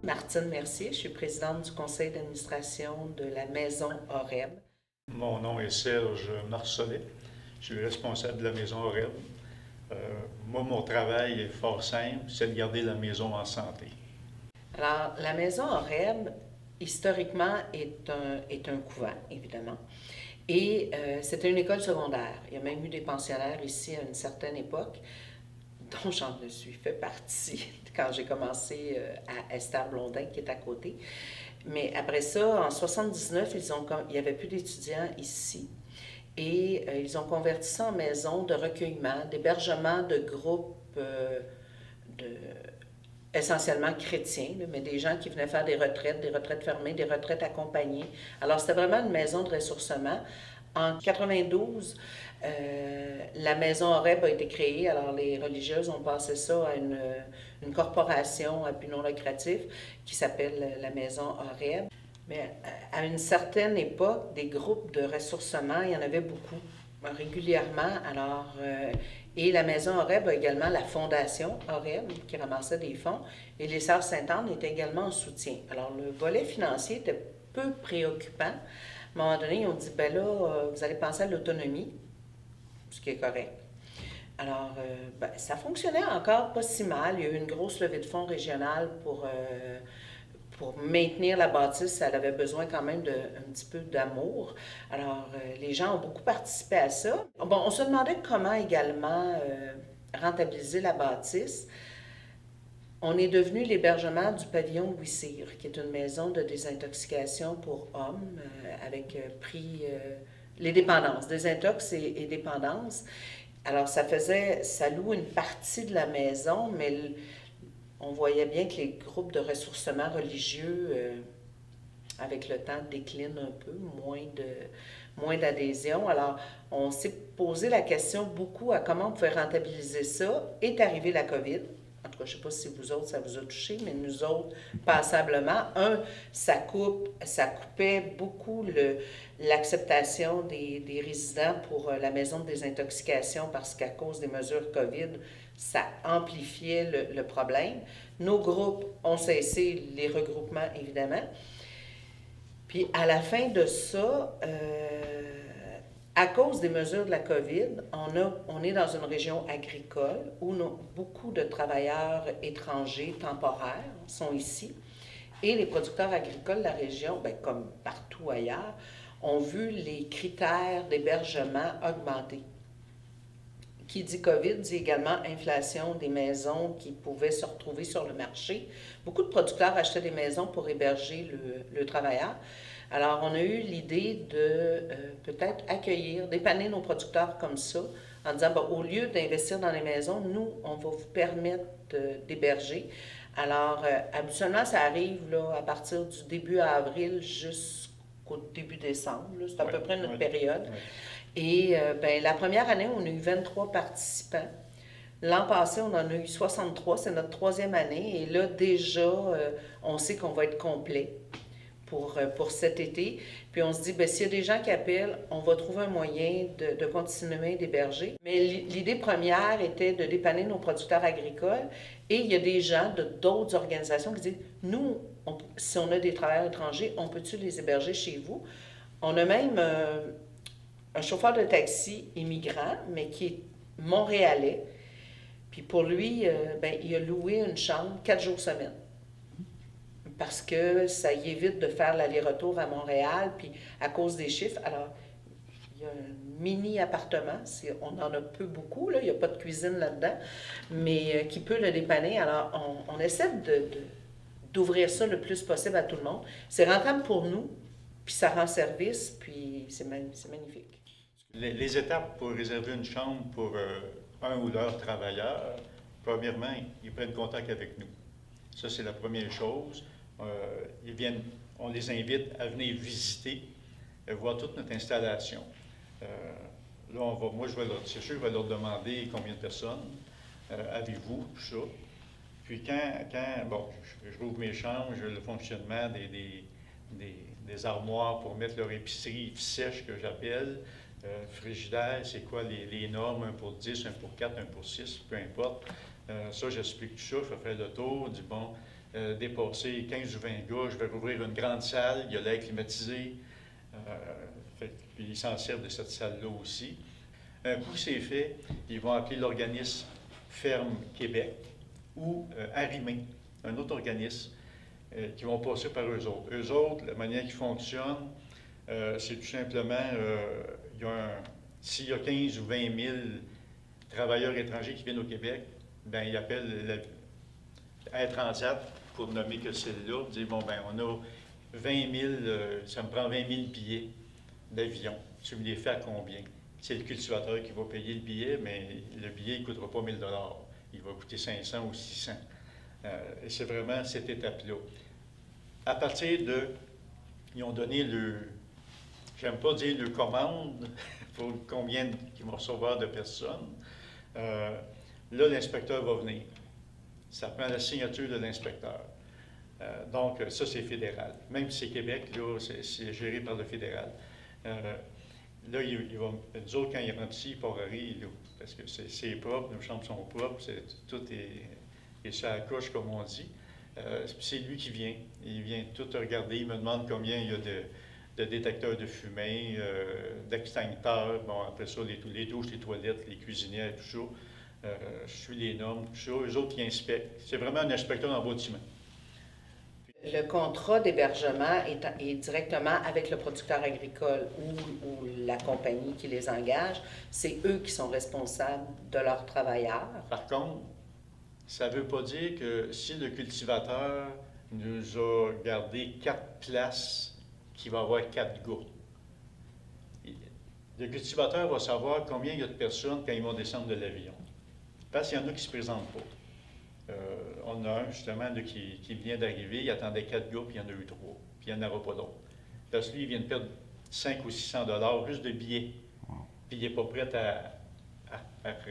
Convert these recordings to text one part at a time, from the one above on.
Martine Mercier, je suis présidente du conseil d'administration de la maison OREB. Mon nom est Serge Marcelet. Je suis responsable de la maison Aurel. Euh, Moi, mon travail est fort simple, c'est de garder la maison en santé. Alors, la maison OREB, historiquement, est un couvent, évidemment. Et c'était une école secondaire. Il y a même eu des pensionnaires ici à une certaine époque, dont j'en suis fait partie quand j'ai commencé à Esther Blondin, qui est à côté. Mais après ça, en 79, il n'y avait plus d'étudiants ici. Et ils ont converti ça en maison de recueillement, d'hébergement de groupes de, essentiellement chrétiens, là, mais des gens qui venaient faire des retraites fermées, des retraites accompagnées. Alors, c'était vraiment une maison de ressourcement. En 92, la maison Horeb a été créée. Alors, les religieuses ont passé ça à une corporation à but non lucratif qui s'appelle la maison Horeb. Mais à une certaine époque, des groupes de ressourcement, il y en avait beaucoup, régulièrement. Alors, et la maison Horeb a également la fondation Horeb qui ramassait des fonds. Et les Sœurs Sainte-Anne étaient également en soutien. Alors, le volet financier était peu préoccupant. À un moment donné, ils ont dit, ben là, vous allez penser à l'autonomie, ce qui est correct. Alors, ça fonctionnait encore pas si mal. Il y a eu une grosse levée de fonds régionale pour maintenir la bâtisse. Elle avait besoin quand même d'un petit peu d'amour. Alors, les gens ont beaucoup participé à ça. Bon, on se demandait comment également rentabiliser la bâtisse. On est devenu l'hébergement du pavillon Louis Cyr, qui est une maison de désintoxication pour hommes avec prix les dépendances, désintox et dépendance. Alors, ça loue une partie de la maison, mais on voyait bien que les groupes de ressourcement religieux, avec le temps, déclinent un peu, moins d'adhésion. Alors, on s'est posé la question beaucoup à comment on pouvait rentabiliser ça. Est arrivée la COVID. En tout cas, je ne sais pas si vous autres, ça vous a touché, mais nous autres, passablement. Ça coupait beaucoup l'acceptation des résidents pour la maison de désintoxication parce qu'à cause des mesures COVID, ça amplifiait le problème. Nos groupes ont cessé les regroupements, évidemment. Puis à la fin de ça, à cause des mesures de la COVID, on est dans une région agricole où beaucoup de travailleurs étrangers temporaires sont ici. Et les producteurs agricoles de la région, ben, comme partout ailleurs, ont vu les critères d'hébergement augmenter. Qui dit COVID dit également inflation des maisons qui pouvaient se retrouver sur le marché. Beaucoup de producteurs achetaient des maisons pour héberger le travailleur. Alors, on a eu l'idée de peut-être accueillir, dépanner nos producteurs comme ça, en disant, bon, au lieu d'investir dans les maisons, nous, on va vous permettre d'héberger. Alors, habituellement, ça arrive là, à partir du début avril jusqu'au début décembre. C'est à peu près notre période. Ouais. Et ben, la première année, on a eu 23 participants. L'an passé, on en a eu 63. C'est notre troisième année. Et là, déjà, on sait qu'on va être complet pour cet été. Puis on se dit, ben, s'il y a des gens qui appellent, on va trouver un moyen de continuer d'héberger. Mais l'idée première était de dépanner nos producteurs agricoles. Et il y a des gens d'autres organisations qui disent, nous, si on a des travailleurs étrangers, on peut-tu les héberger chez vous? On a même un chauffeur de taxi immigrant, mais qui est montréalais. Puis pour lui, ben, il a loué une chambre 4 jours semaine. Parce que ça y évite de faire l'aller-retour à Montréal, puis à cause des chiffres. Alors, il y a un mini-appartement, on en a peu beaucoup, là, il n'y a pas de cuisine là-dedans, mais qui peut le dépanner. Alors, on essaie d'ouvrir ça le plus possible à tout le monde. C'est rentable pour nous, puis ça rend service, puis c'est magnifique. Les étapes pour réserver une chambre pour un ou leur travailleur, premièrement, ils prennent contact avec nous. Ça, c'est la première chose. On les invite à venir visiter, voir toute notre installation. Euh, Là, moi, c'est sûr, je vais leur demander combien de personnes avez-vous, tout ça. Puis bon, je rouvre mes chambres, j'ai le fonctionnement des armoires pour mettre leur épicerie sèche que j'appelle. Frigidaire, c'est quoi les normes, un pour 10, un pour 4, un pour 6, peu importe. Ça, j'explique tout ça, je fais le tour, dis bon, dépasser 15 ou 20 gars, je vais rouvrir une grande salle, il y a l'air climatisé. Puis ils s'en servent de cette salle-là aussi. Un coup c'est fait, ils vont appeler l'organisme Ferme Québec ou Arrimé, un autre organisme, qui vont passer par eux autres. Eux autres, la manière qu'ils fonctionnent, c'est tout simplement, s'il y a 15 ou 20 000 travailleurs étrangers qui viennent au Québec, ben ils appellent Air Transat pour nommer que celle-là, dire, bon, ben on a 20 000, ça me prend 20 000 billets d'avion. Tu me les fais à combien? C'est le cultivateur qui va payer le billet, mais le billet ne coûtera pas 1 000 $. Il va coûter 500 ou 600. Et c'est vraiment cette étape-là. À partir de, ils ont donné j'aime pas dire le commande, pour combien ils vont recevoir de personnes. Là, l'inspecteur va venir. Ça prend la signature de l'inspecteur. Donc, ça, c'est fédéral. Même si c'est Québec, là, c'est géré par le fédéral. Là, nous autres, quand ils rentrent ici, ils partent à rire, là, parce que c'est propre, nos chambres sont propres, tout est sur la couche, comme on dit. C'est lui qui vient. Il vient tout regarder. Il me demande combien il y a de détecteurs de fumée, d'extincteurs. Bon, après ça, les douches, les toilettes, les cuisinières, tout ça. Je suis les normes, tout ça. Eux autres, ils inspectent. C'est vraiment un inspecteur en bâtiment. Le contrat d'hébergement est directement avec le producteur agricole ou la compagnie qui les engage. C'est eux qui sont responsables de leurs travailleurs. Par contre, ça ne veut pas dire que si le cultivateur nous a gardé 4 places, qu'il va avoir 4 gars. Le cultivateur va savoir combien il y a de personnes quand ils vont descendre de l'avion. Parce qu'il y en a qui ne se présentent pas. On a un, justement, là, qui vient d'arriver, il attendait 4 gars, puis il y en a eu 3. Puis il n'y en aura pas d'autres. Parce que lui, il vient de perdre 500 ou 600 $ juste de billets. Puis il n'est pas prêt à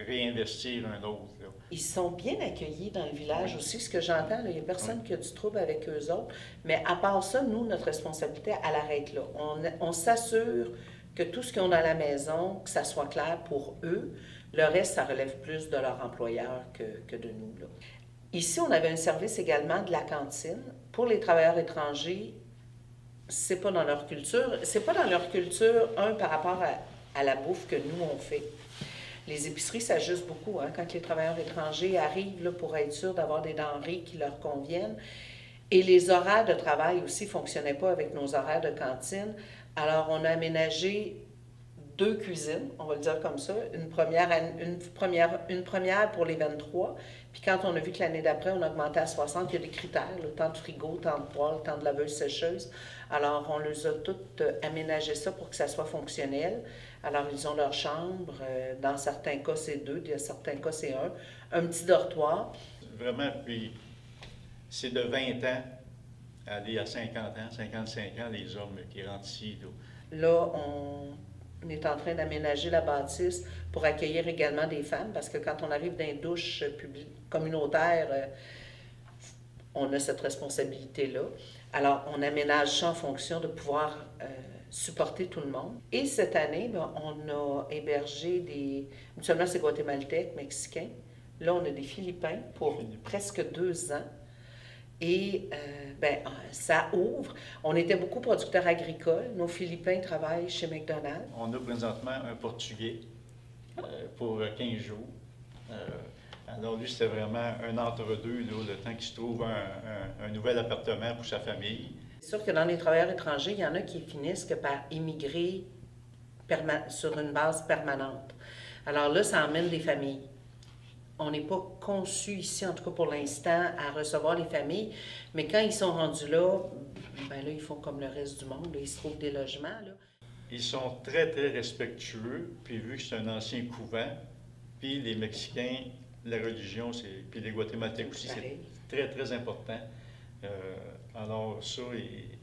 réinvestir un autre. Là. Ils sont bien accueillis dans le village aussi. Ce que j'entends, il n'y a personne qui a du trouble avec eux autres. Mais à part ça, nous, notre responsabilité, elle arrête là. On s'assure que tout ce qu'ils ont dans la maison, que ça soit clair pour eux. Le reste, ça relève plus de leur employeur que de nous. Là. Ici, on avait un service également de la cantine. Pour les travailleurs étrangers, c'est pas dans leur culture. C'est pas dans leur culture, par rapport à la bouffe que nous, on fait. Les épiceries s'ajustent beaucoup quand les travailleurs étrangers arrivent là, pour être sûrs d'avoir des denrées qui leur conviennent. Et les horaires de travail aussi ne fonctionnaient pas avec nos horaires de cantine. Alors, on a aménagé 2 cuisines, on va le dire comme ça, une première pour les 23, puis quand on a vu que l'année d'après, on a augmenté à 60, il y a des critères, là, tant de frigo, tant de poêle, tant de laveuse sécheuse. Alors, on les a toutes aménagé ça pour que ça soit fonctionnel. Alors, ils ont leur chambre, dans certains cas, c'est 2, dans certains cas, c'est 1, un petit dortoir. Vraiment, puis c'est de 20 ans à aller à 50 ans, 55 ans, les hommes qui rentrent ici. Là, on est en train d'aménager la bâtisse pour accueillir également des femmes, parce que quand on arrive dans les douches communautaires, on a cette responsabilité-là. Alors, on aménage ça en fonction de pouvoir supporter tout le monde. Et cette année, on a hébergé seulement c'est guatémaltèques, mexicains. Là, on a des Philippins pour presque 2 ans. Et ça ouvre. On était beaucoup producteurs agricoles. Nos Philippins travaillent chez McDonald's. On a présentement un Portugais pour 15 jours. Alors lui, c'était vraiment un entre-deux, là, le temps qu'il se trouve un nouvel appartement pour sa famille. C'est sûr que dans les travailleurs étrangers, il y en a qui finissent par immigrer sur une base permanente. Alors là, ça emmène des familles. On n'est pas conçu ici, en tout cas pour l'instant, à recevoir les familles. Mais quand ils sont rendus là, là, ils font comme le reste du monde. Là, ils se trouvent des logements. Là. Ils sont très, très respectueux. Puis vu que c'est un ancien couvent, puis les Mexicains, la religion, puis les Guatémaltèques aussi, c'est très, très important. Alors ça,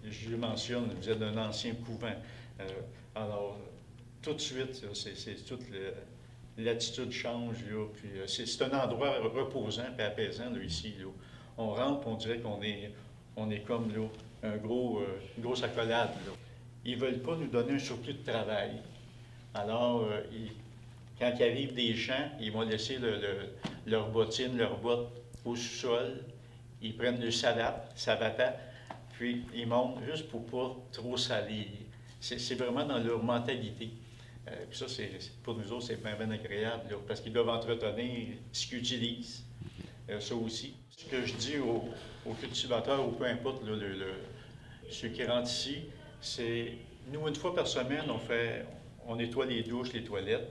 je le mentionne, vous êtes un ancien couvent. Alors, tout de suite, c'est toute l'attitude change, là, puis c'est un endroit reposant et apaisant, là, ici. Là. On rentre, on dirait qu'on est comme là, une grosse accolade. Là. Ils ne veulent pas nous donner un surplus de travail. Alors, quand il arrive des champs, ils vont laisser leurs bottines, leurs bottes au sous-sol. ils prennent le savata, puis ils montent juste pour pas trop salir. C'est vraiment dans leur mentalité. Puis ça, pour nous autres, c'est bien agréable, là, parce qu'ils doivent entretenir ce qu'ils utilisent. Ça aussi. Ce que je dis aux cultivateurs, ou peu importe là, ceux qui rentrent ici, c'est nous, une fois par semaine, on nettoie les douches, les toilettes,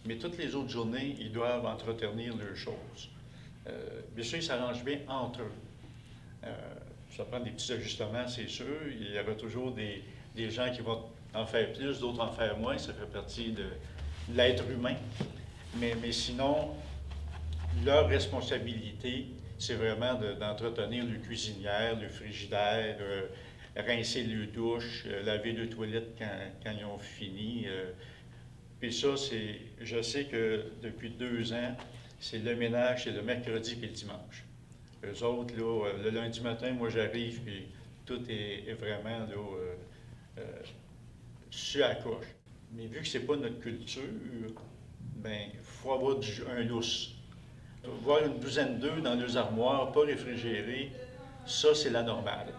mais toutes les autres journées, ils doivent entretenir leurs choses. Bien sûr, ils s'arrangent bien entre eux. Ça prend des petits ajustements, c'est sûr. Il y aura toujours des gens qui vont en faire plus, d'autres en faire moins. Ça fait partie de l'être humain. Mais sinon, leur responsabilité, c'est vraiment d'entretenir le cuisinière, le frigidaire, rincer le douche, laver le toilette quand ils ont fini. Puis ça, je sais que depuis 2 ans, c'est le ménage, c'est le mercredi et le dimanche. Eux autres, là, le lundi matin, moi j'arrive, puis tout est vraiment là, sur la coche. Mais vu que c'est pas notre culture, ben il faut avoir un lousse. Voir une douzaine d'œufs dans leurs armoires, pas réfrigérés, ça c'est la normale.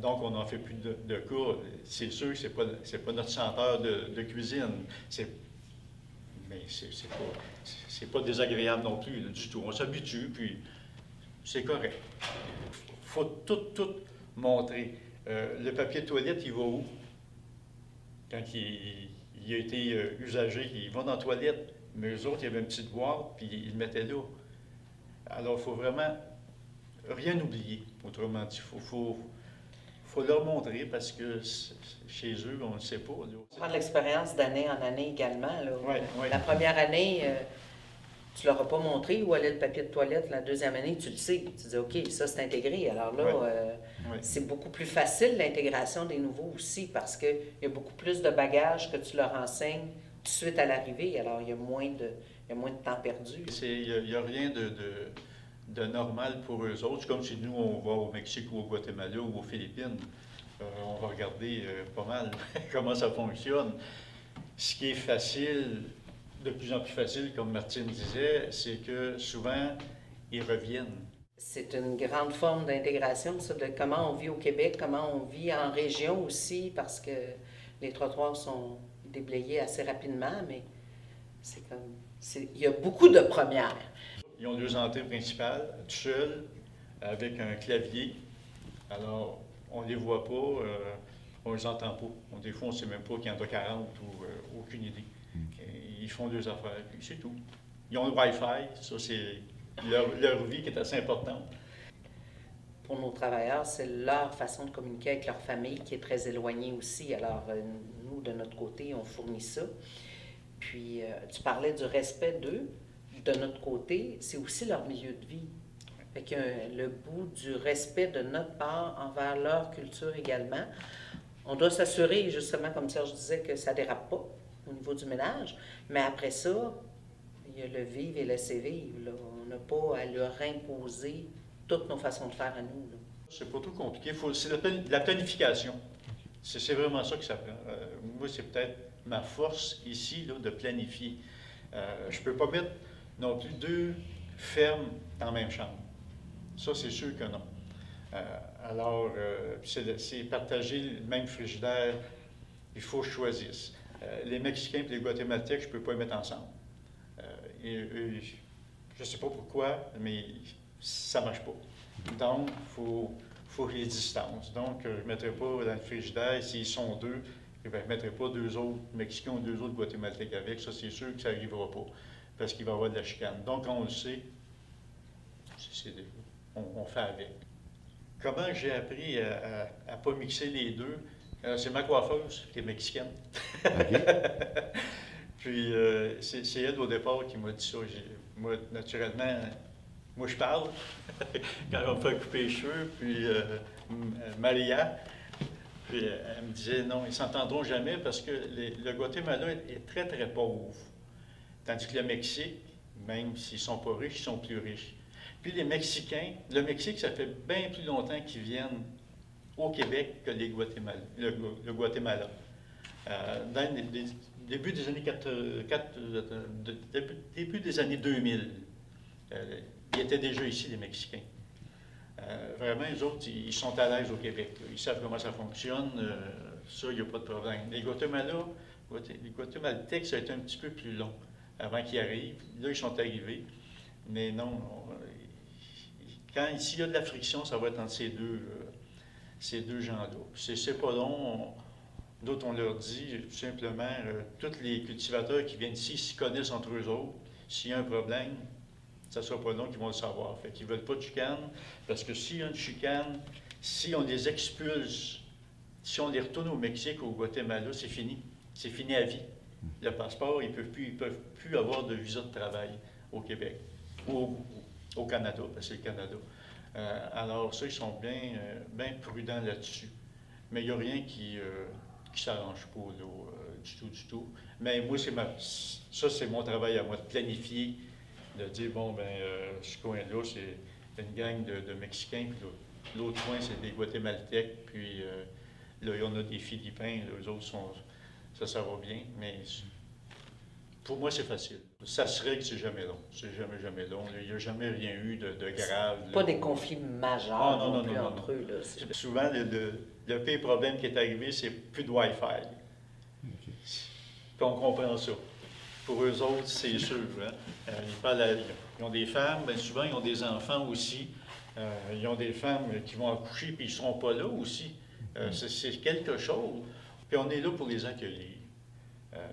Donc on n'en fait plus de cas. C'est sûr que c'est pas notre senteur de cuisine. Mais c'est pas désagréable non plus, là, du tout. On s'habitue, puis c'est correct. Il faut tout montrer. Le papier de toilette, il va où? Quand il a été usagé, il va dans la toilette. Mais eux autres, il y avait une petite boîte, puis ils le mettaient là. Alors, il faut vraiment rien oublier, autrement dit. Il faut leur montrer parce que chez eux, on ne sait pas. On prend de l'expérience d'année en année également. Là. Ouais. La première année, tu ne leur as pas montré où allait le papier de toilette. La deuxième année, tu le sais. Tu dis, OK, ça, c'est intégré. Alors là, c'est beaucoup plus facile l'intégration des nouveaux aussi parce qu'il y a beaucoup plus de bagages que tu leur enseignes tout de suite à l'arrivée. Alors, il y a moins de temps perdu. Il n'y a rien de normal pour eux autres. C'est comme si nous, on va au Mexique ou au Guatemala ou aux Philippines. On va regarder pas mal comment ça fonctionne. Ce qui est facile, de plus en plus facile, comme Martine disait, c'est que souvent, ils reviennent. C'est une grande forme d'intégration, ça, de comment on vit au Québec, comment on vit en région aussi, parce que les trottoirs sont déblayés assez rapidement, mais il y a beaucoup de premières. Ils ont deux entrées principales, tout seuls, avec un clavier. Alors, on ne les voit pas, on ne les entend pas. Des fois, on ne sait même pas qu'il y en a 40 ou aucune idée. Et ils font deux affaires, puis c'est tout. Ils ont le Wi-Fi, ça c'est leur vie qui est assez importante. Pour nos travailleurs, c'est leur façon de communiquer avec leur famille qui est très éloignée aussi. Alors, nous, de notre côté, on fournit ça. Puis, tu parlais du respect d'eux. De notre côté, c'est aussi leur milieu de vie. Fait que le bout du respect de notre part envers leur culture également. On doit s'assurer, justement, comme Serge disait, que ça ne dérape pas au niveau du ménage. Mais après ça, il y a le vivre et laisser vivre. Là. On n'a pas à leur imposer toutes nos façons de faire à nous. Là. C'est pas trop compliqué. C'est la planification. C'est vraiment ça que ça prend. Moi, c'est peut-être ma force ici là, de planifier. Je ne peux pas mettre non plus 2 fermes dans la même chambre. Ça, c'est sûr que non. Alors, c'est partager le même frigidaire. Il faut que je choisisse. Les Mexicains et les Guatémaltèques, je ne peux pas les mettre ensemble. Je ne sais pas pourquoi, mais ça ne marche pas. Donc, il faut les distances. Donc, je ne mettrai pas dans le frigidaire, s'ils sont 2, je ne mettrai pas 2 autres Mexicains ou 2 autres Guatémaltèques avec. Ça, c'est sûr que ça n'arrivera pas, parce qu'il va y avoir de la chicane. Donc, on le sait, on fait avec. Comment j'ai appris à ne pas mixer les deux? C'est ma coiffeuse qui est mexicaine. Okay. Puis, c'est elle au départ qui m'a dit ça. Moi, naturellement, je parle quand on me fait couper les cheveux. Puis, Maria, puis elle me disait non, ils ne s'entendront jamais parce que le Guatemala est très, très pauvre. Tandis que le Mexique, même s'ils ne sont pas riches, ils sont plus riches. Puis les Mexicains, le Mexique, ça fait bien plus longtemps qu'ils viennent au Québec que le Guatemala. Dans le début des années début des années 2000, ils étaient déjà ici, les Mexicains. Vraiment, les autres, ils sont à l'aise au Québec. Là. Ils savent comment ça fonctionne. Ça, il n'y a pas de problème. Les Guatémaltèques, ça a été un petit peu plus long avant qu'ils arrivent. Là, ils sont arrivés. Mais non, s'il y a de la friction, ça va être entre ces deux gens-là. C'est pas long. D'autres, on leur dit tout simplement, tous les cultivateurs qui viennent ici s'y connaissent entre eux autres. S'il y a un problème, ça ne sera pas long qu'ils vont le savoir. Fait qu'ils ne veulent pas de chicane, parce que s'il y a une chicane, si on les expulse, si on les retourne au Mexique, au Guatemala, c'est fini. C'est fini à vie. Le passeport, ils ne peuvent plus avoir de visa de travail au Québec ou au Canada, parce que c'est le Canada. Alors ça, ils sont bien prudents là-dessus. Mais il n'y a rien qui s'arrange pas là, du tout. Mais moi, c'est mon travail à moi, de planifier, de dire, bon, ce coin-là, c'est une gang de Mexicains, puis l'autre coin, c'est des Guatémaltèques, puis là, il y en a des Philippins, là, eux autres ça va bien, mais pour moi, c'est facile. Ça se règle, c'est jamais long. C'est jamais long. Il n'y a jamais rien eu de grave. Pas des conflits majeurs non plus entre eux. Là. Souvent, le pire problème qui est arrivé, c'est plus de Wi-Fi. Okay. Puis on comprend ça. Pour eux autres, c'est sûr. Hein? Ils ont des femmes, bien souvent, ils ont des enfants aussi. Ils ont des femmes qui vont accoucher, puis ils ne seront pas là aussi. C'est quelque chose. Puis on est là pour les accueillir. Pas là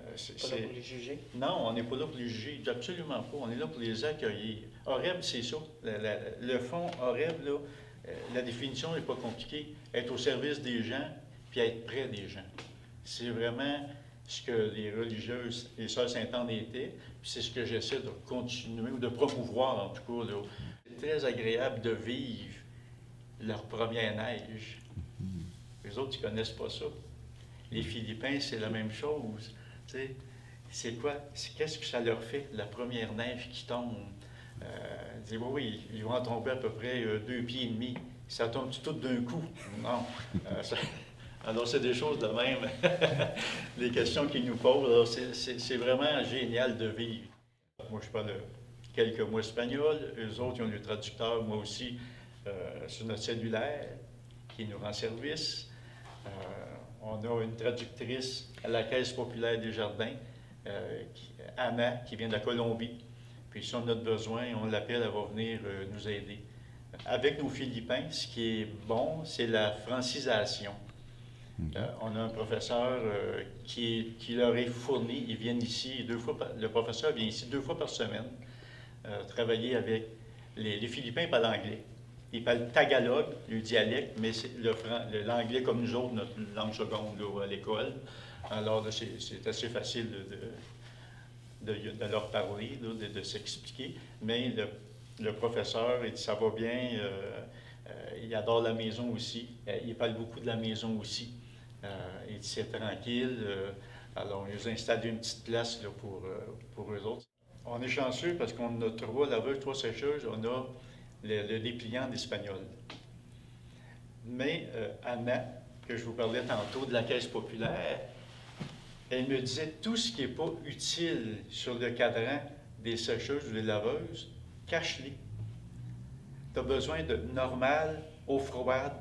pour les juger? Non, on n'est pas là pour les juger, absolument pas. On est là pour les accueillir. OREB, c'est ça. Le fond OREB, là, la définition n'est pas compliquée. Être au service des gens, puis être près des gens. C'est vraiment ce que les religieuses, les Sœurs Saint-Anne étaient, puis c'est ce que j'essaie de continuer, ou de promouvoir en tout cas. Là. C'est très agréable de vivre leur première neige. Les autres, ils ne connaissent pas ça. Les Philippins, c'est la même chose. Tu sais, c'est quoi? Qu'est-ce que ça leur fait, la première neige qui tombe? Oui, ils vont en tomber à peu près 2 pieds et demi. Ça tombe tout d'un coup. Non. Alors, c'est des choses de même. Les questions qu'ils nous posent, c'est vraiment génial de vivre. Moi, je parle quelques mots espagnol. Eux autres, ils ont le traducteur, moi aussi, sur notre cellulaire, qui nous rend service. On a une traductrice à la Caisse populaire des Jardins, Anna, qui vient de la Colombie. Puis si on a besoin, on l'appelle, elle va venir nous aider. Avec nos Philippins, ce qui est bon, c'est la francisation. On a un professeur qui leur est fourni. Ils viennent ici le professeur vient ici 2 fois par semaine travailler avec les Philippins parlent anglais. Ils parlent tagalog, le dialecte, mais c'est l'anglais comme nous autres, notre langue seconde là, à l'école. Alors là, c'est assez facile de leur parler, là, de s'expliquer. Mais le professeur, il dit ça va bien, il adore la maison aussi. Il parle beaucoup de la maison aussi. Il dit c'est tranquille. Alors, ils ont installé une petite place là, pour eux autres. On est chanceux parce qu'on a 3 laveuses, 3 sécheuses. On a le dépliant d'espagnol. Mais Anna, que je vous parlais tantôt de la Caisse populaire, elle me disait tout ce qui n'est pas utile sur le cadran des sécheuses ou des laveuses, cache-les. Tu as besoin de normal, eau froide,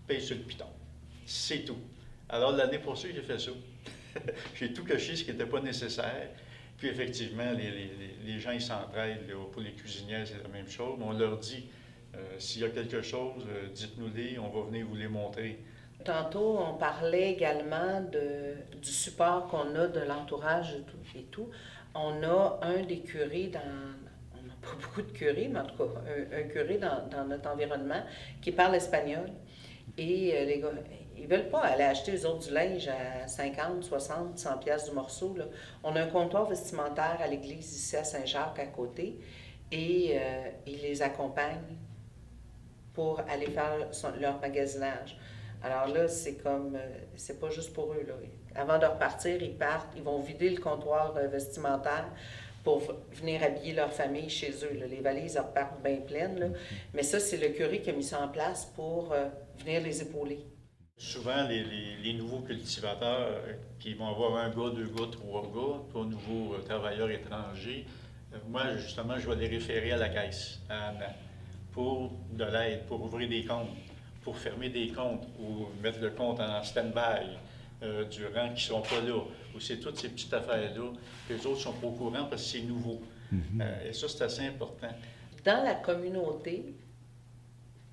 paye sur le piton. C'est tout. Alors l'année passée, j'ai fait ça. J'ai tout caché ce qui n'était pas nécessaire. Puis effectivement, les gens, ils s'entraident. Pour les cuisinières, c'est la même chose. On leur dit, s'il y a quelque chose, dites-nous-les, on va venir vous les montrer. Tantôt, on parlait également du support qu'on a de l'entourage et tout. On a un des curés on n'a pas beaucoup de curés, mais en tout cas, un curé dans notre environnement qui parle espagnol. Et les gars, ils ne veulent pas aller acheter eux autres du linge à 50, 60, 100 piastres du morceau. Là. On a un comptoir vestimentaire à l'église ici à Saint-Jacques à côté et ils les accompagnent pour aller faire leur magasinage. Alors là, c'est pas juste pour eux. Là. Avant de repartir, ils partent, ils vont vider le comptoir vestimentaire pour venir habiller leur famille chez eux. Là. Les valises repartent bien pleines. Là. Mais ça, c'est le curé qui a mis ça en place pour venir les épauler. Souvent, les nouveaux cultivateurs qui vont avoir 1 gars, 2 gars, 3 gars, 3 nouveaux travailleurs étrangers, moi, justement, je vais les référer à la caisse, à Anna. pour de l'aide, pour ouvrir des comptes, pour fermer des comptes ou mettre le compte en stand-by durant qu'ils ne sont pas là. Ou c'est toutes ces petites affaires-là que les autres ne sont pas au courant parce que c'est nouveau. Et ça, c'est assez important. Dans la communauté,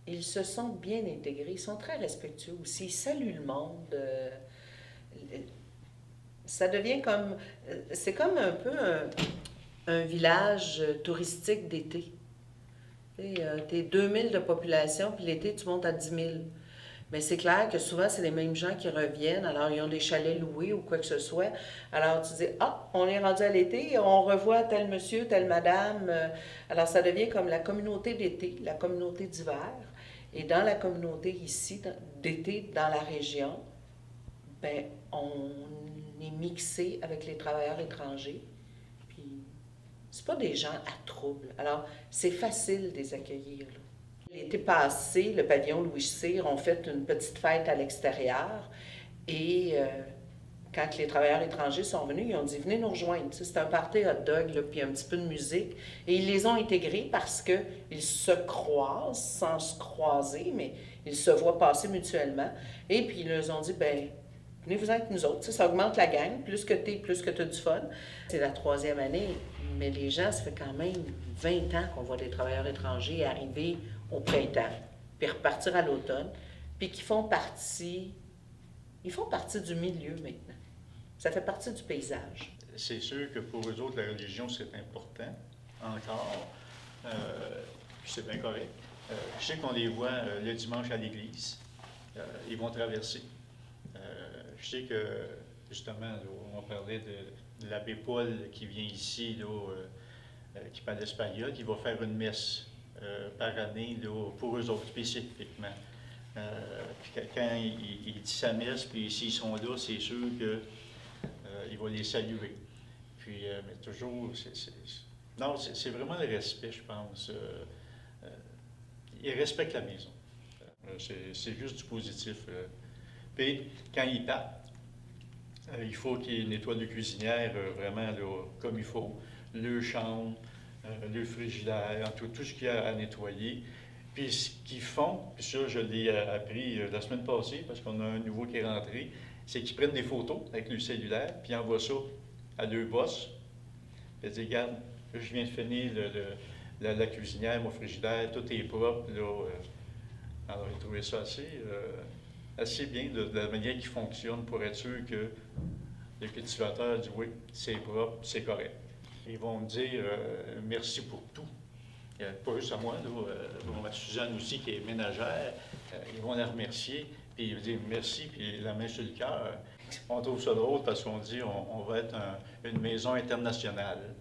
ils se sentent bien intégrés, ils sont très respectueux aussi, ils saluent le monde. Ça devient comme... C'est comme un peu un village touristique d'été. T'es 2000 de population, puis l'été, tu montes à 10 000. Mais c'est clair que souvent, c'est les mêmes gens qui reviennent. Alors, ils ont des chalets loués ou quoi que ce soit. Alors, tu dis, ah, on est rendu à l'été, on revoit tel monsieur, telle madame. Alors, ça devient comme la communauté d'été, la communauté d'hiver. Et dans la communauté ici, d'été, dans la région, ben, on est mixé avec les travailleurs étrangers. Puis, c'est pas des gens à trouble. Alors, c'est facile de les accueillir, là. L'été passé, le pavillon Louis-Cyr ont fait une petite fête à l'extérieur et quand les travailleurs étrangers sont venus, ils ont dit « Venez nous rejoindre ». C'est un party hot dog, là, puis un petit peu de musique. Et ils les ont intégrés parce qu'ils se croisent sans se croiser, mais ils se voient passer mutuellement. Et puis ils leur ont dit « ben venez-vous avec nous autres ». Ça augmente la gang, plus que tu as du fun. C'est la 3e année, mais les gens, ça fait quand même 20 ans qu'on voit des travailleurs étrangers arriver au printemps, puis repartir à l'automne, puis qui font partie du milieu maintenant. Ça fait partie du paysage. C'est sûr que pour eux autres, la religion, c'est important, encore. Puis c'est bien correct. Je sais qu'on les voit le dimanche à l'église. Ils vont traverser. Je sais que, justement, là, on parlait de l'abbé Paul qui vient ici, là, qui parle espagnol, qui va faire une messe par année là, pour eux autres spécifiquement. Puis quand il dit sa messe, puis s'ils sont là, c'est sûr qu'il va les saluer. Puis, mais toujours, non, c'est vraiment le respect, je pense. Ils respectent la maison. C'est juste du positif. Puis, quand ils partent, il faut qu'ils nettoient le cuisinière vraiment là, comme il faut, le chambre, le frigidaire, tout ce qu'il y a à nettoyer. Puis ce qu'ils font, puis ça je l'ai appris la semaine passée parce qu'on a un nouveau qui est rentré, c'est qu'ils prennent des photos avec le cellulaire, puis ils envoient ça à deux boss. Ils disent, regarde, je viens de finir la cuisinière, mon frigidaire, tout est propre. Là, alors ils trouvaient ça assez bien de la manière qu'ils fonctionnent pour être sûr que le cultivateur dit oui, c'est propre, c'est correct. Ils vont me dire merci pour tout. Pas juste à moi, là, à Suzanne aussi qui est ménagère, ils vont la remercier, puis ils vont dire merci, puis la main sur le cœur. On trouve ça drôle parce qu'on dit on va être une maison internationale.